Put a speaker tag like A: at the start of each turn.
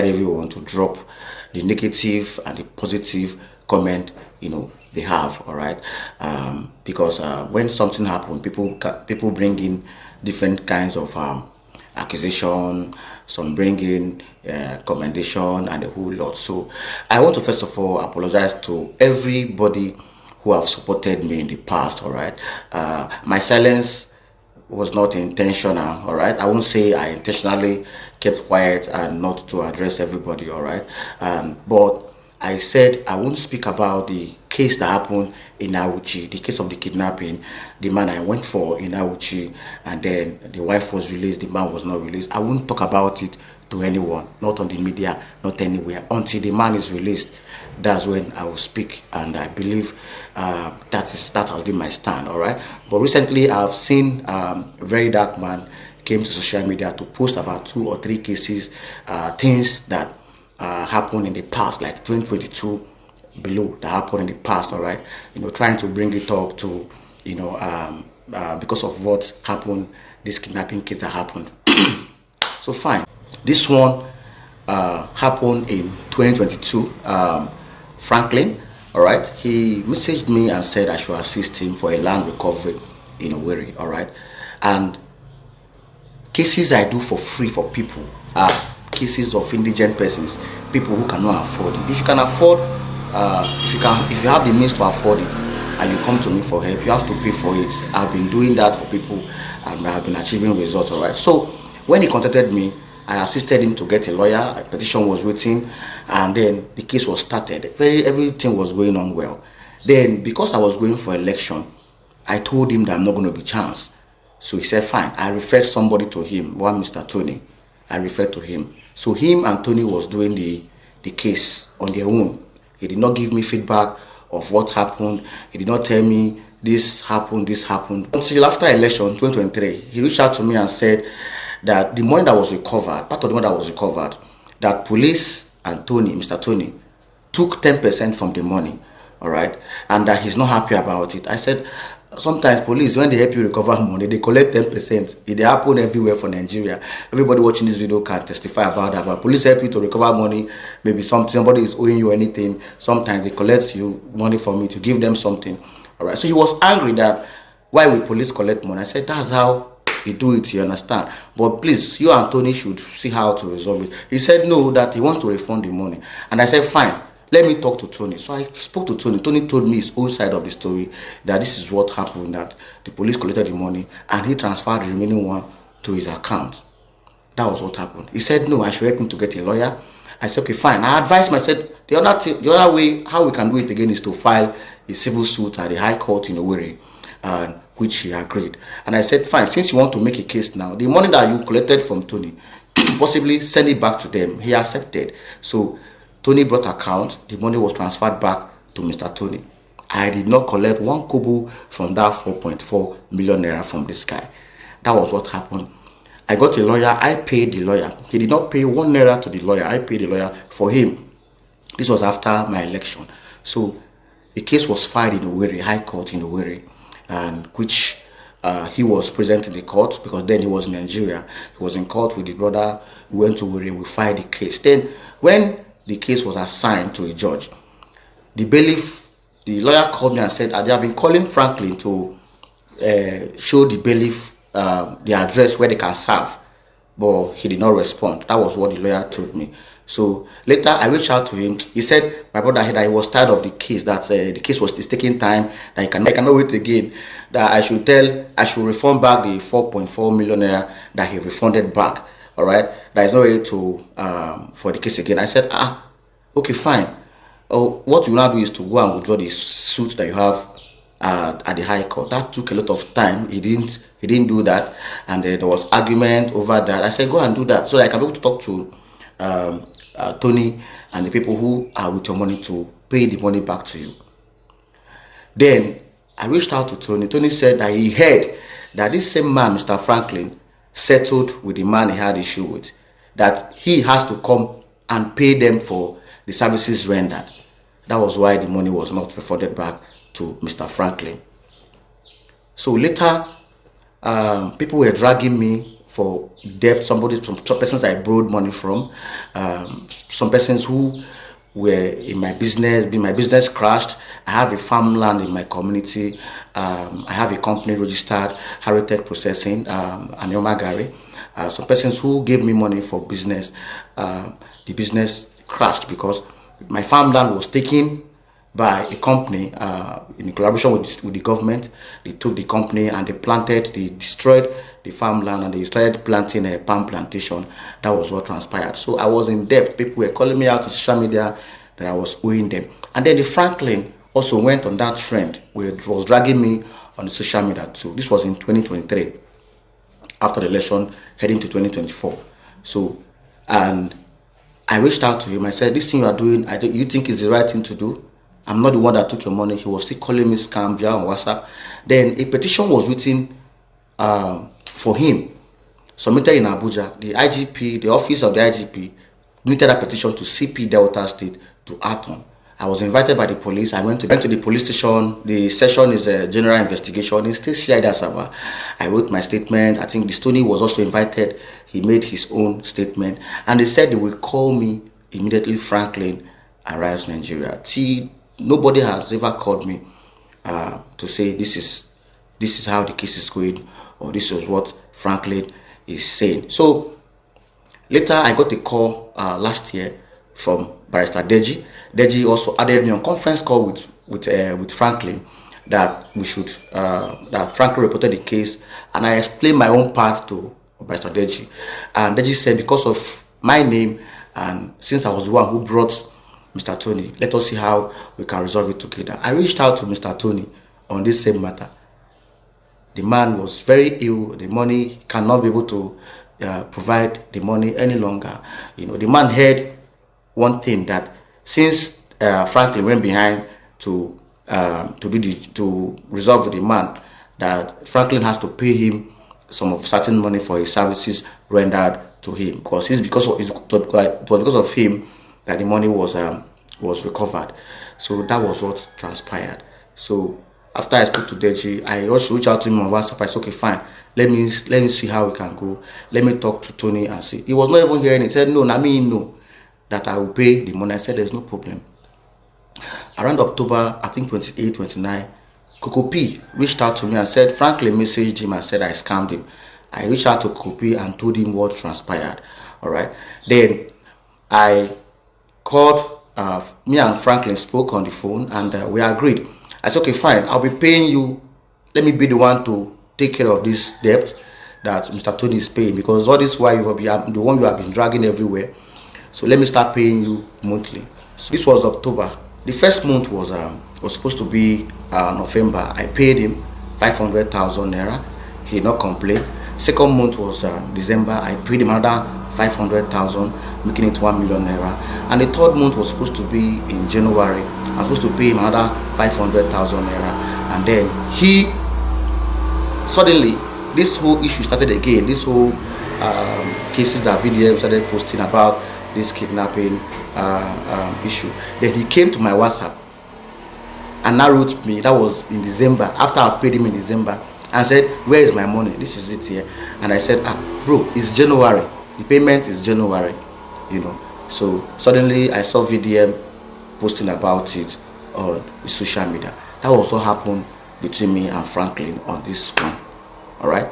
A: everyone to drop the negative and the positive comment they have. All right, because when something happens, people bring in different kinds of accusation, some bring in commendation and a whole lot. So I want to first of all apologize to everybody who have supported me in the past. All right, my silence was not intentional. All right, I won't say I intentionally kept quiet and not to address everybody. All right, but I said I won't speak about the case that happened in Auchi, the case of the kidnapping, the man I went for in Auchi, and then the wife was released, the man was not released. I won't talk about it to anyone, not on the media, not anywhere, until the man is released. That's when I will speak, and I believe that has been my stand. All right, but recently I've seen very dark man came to social media to post about 2 or 3 cases, things that happened in the past, like 2022 below, that happened in the past. All right, trying to bring it up to because of what happened, this kidnapping case that happened. So fine, this one happened in 2022. Franklin, all right, he messaged me and said I should assist him for a land recovery in Owerri. All right, and cases I do for free for people are cases of indigent persons, people who cannot afford it. If you can afford, if you have the means to afford it, and you come to me for help, you have to pay for it. I've been doing that for people, and I've been achieving results. All right. So when he contacted me, I assisted him to get a lawyer. A petition was written, and then the case was started. Everything was going on well. Then, because I was going for election, I told him that I'm not going to be chanced. So he said, fine. I referred somebody to him, one Mr. Tony. I referred to him. So him and Tony was doing the case on their own. He did not give me feedback of what happened. He did not tell me this happened. Until after election 2023, he reached out to me and said that the money that was recovered, part of the money that was recovered, that police and Tony, Mr. Tony, took 10% from the money, all right, and that he's not happy about it. I said, sometimes police, when they help you recover money, they collect 10%. It happens everywhere for Nigeria. Everybody watching this video can testify about that. But police help you to recover money. Maybe somebody is owing you anything. Sometimes they collect you money from you to give them something. All right. So he was angry that why will police collect money? I said, that's how they do it, you understand? But please, you and Tony should see how to resolve it. He said no, that he wants to refund the money. And I said, fine. Let me talk to Tony. So I spoke to Tony. Tony told me his own side of the story, that this is what happened, that the police collected the money and he transferred the remaining one to his account. That was what happened. He said, no, I should help him to get a lawyer. I said, okay, fine. I advised him, I said, the other way, how we can do it again is to file a civil suit at the High Court in Owerri, which he agreed. And I said, fine, since you want to make a case now, the money that you collected from Tony, possibly send it back to them. He accepted. So Tony brought account, the money was transferred back to Mr. Tony. I did not collect 1 kobo from that 4.4 million naira from this guy. That was what happened. I got a lawyer, I paid the lawyer. He did not pay 1 naira to the lawyer, I paid the lawyer for him. This was after my election. So the case was filed in Owerri, High Court in Owerri, and which he was present in the court, because then he was in Nigeria. He was in court with his brother. We went to Owerri, we filed the case. Then when the case was assigned to a judge, the lawyer called me and said, they have been calling Franklin to show the bailiff the address where they can serve, but he did not respond. That was what the lawyer told me. So later I reached out to him. He said, my brother, that he was tired of the case, that the case was taking time, that I cannot wait again, that I should refund back the 4.4 million naira that he refunded back. All right, there is no way to for the case again. I said, okay, fine. What you now do is to go and withdraw the suit that you have at the High Court. That took a lot of time. He didn't do that, and there was argument over that. I said, go and do that so that I can be able to talk to Tony and the people who are with your money to pay the money back to you. Then I reached out to Tony. Tony said that he heard that this same man, Mr. Franklin, settled with the man he had issue with, that he has to come and pay them for the services rendered. That was why the money was not refunded back to Mr. Franklin. So later, people were dragging me for debt. Some persons I borrowed money from, some persons who were in my business. My business crashed. I have a farmland in my community. I have a company registered, Haritech Processing, Anioma Gary. Some persons who gave me money for business, the business crashed because my farmland was taken by a company in collaboration with the government. They took the company and they destroyed the farmland, and they started planting a palm plantation. That was what transpired. So I was in debt. People were calling me out on social media that I was owing them. And then the Franklin also went on that trend where it was dragging me on the social media too. This was in 2023, after the election, heading to 2024. So, and I reached out to him. I said, this thing you are doing, you think is the right thing to do? I'm not the one that took your money. He was still calling me scam via on WhatsApp. Then a petition was written for him, submitted in Abuja. The IGP, the office of the IGP, submitted a petition to CP Delta State to act on. I was invited by the police. I went to the police station. The session is a general investigation. It's still CID Asaba. I wrote my statement. I think the Stoney was also invited. He made his own statement. And they said they will call me immediately Franklin arrives Nigeria. See, nobody has ever called me to say this is how the case is going, or this is what Franklin is saying. So later I got a call last year from Barrister Deji. Deji also added me on conference call with Franklin that we should that Franklin reported the case, and I explained my own part to Barrister Deji. And Deji said, because of my name, and since I was the one who brought Mr. Tony, let us see how we can resolve it together. I reached out to Mr. Tony on this same matter. The man was very ill. The money cannot be able to provide the money any longer. You know, the man heard one thing, that since Franklin went behind to resolve with the man, that Franklin has to pay him some of certain money for his services rendered to him, because it was because of him that the money was recovered. So that was what transpired. So after I spoke to Deji, I also reached out to him on WhatsApp. I said, okay, fine, let me see how we can go. Let me talk to Tony and see. He was not even hearing it. He said, no, I mean, no, that I will pay the money. I said, there's no problem. Around October, I think 28, 29, Coco P reached out to me and said, Franklin messaged him and said I scammed him. I reached out to Coco P and told him what transpired. All right. Then I called, me and Franklin spoke on the phone, and we agreed. I said, okay, fine, I'll be paying you. Let me be the one to take care of this debt that Mr. Tony is paying, because all this while I'm the one you have been dragging everywhere. So let me start paying you monthly. So this was October. The first month was supposed to be November. I paid him 500,000 naira. He did not complain. Second month was December. I paid him another 500,000, making it 1 million naira. And the third month was supposed to be in January. I was supposed to pay him another 500,000 naira. And then suddenly, this whole issue started again. This whole cases that VDM started posting about this kidnapping issue. Then he came to my WhatsApp and now wrote me. That was in December, after I've paid him in December, and said, where is my money? This is it here. And I said, bro, it's January. The payment is January, you know. So suddenly I saw VDM posting about it on social media. That also happened between me and Franklin on this one. All right.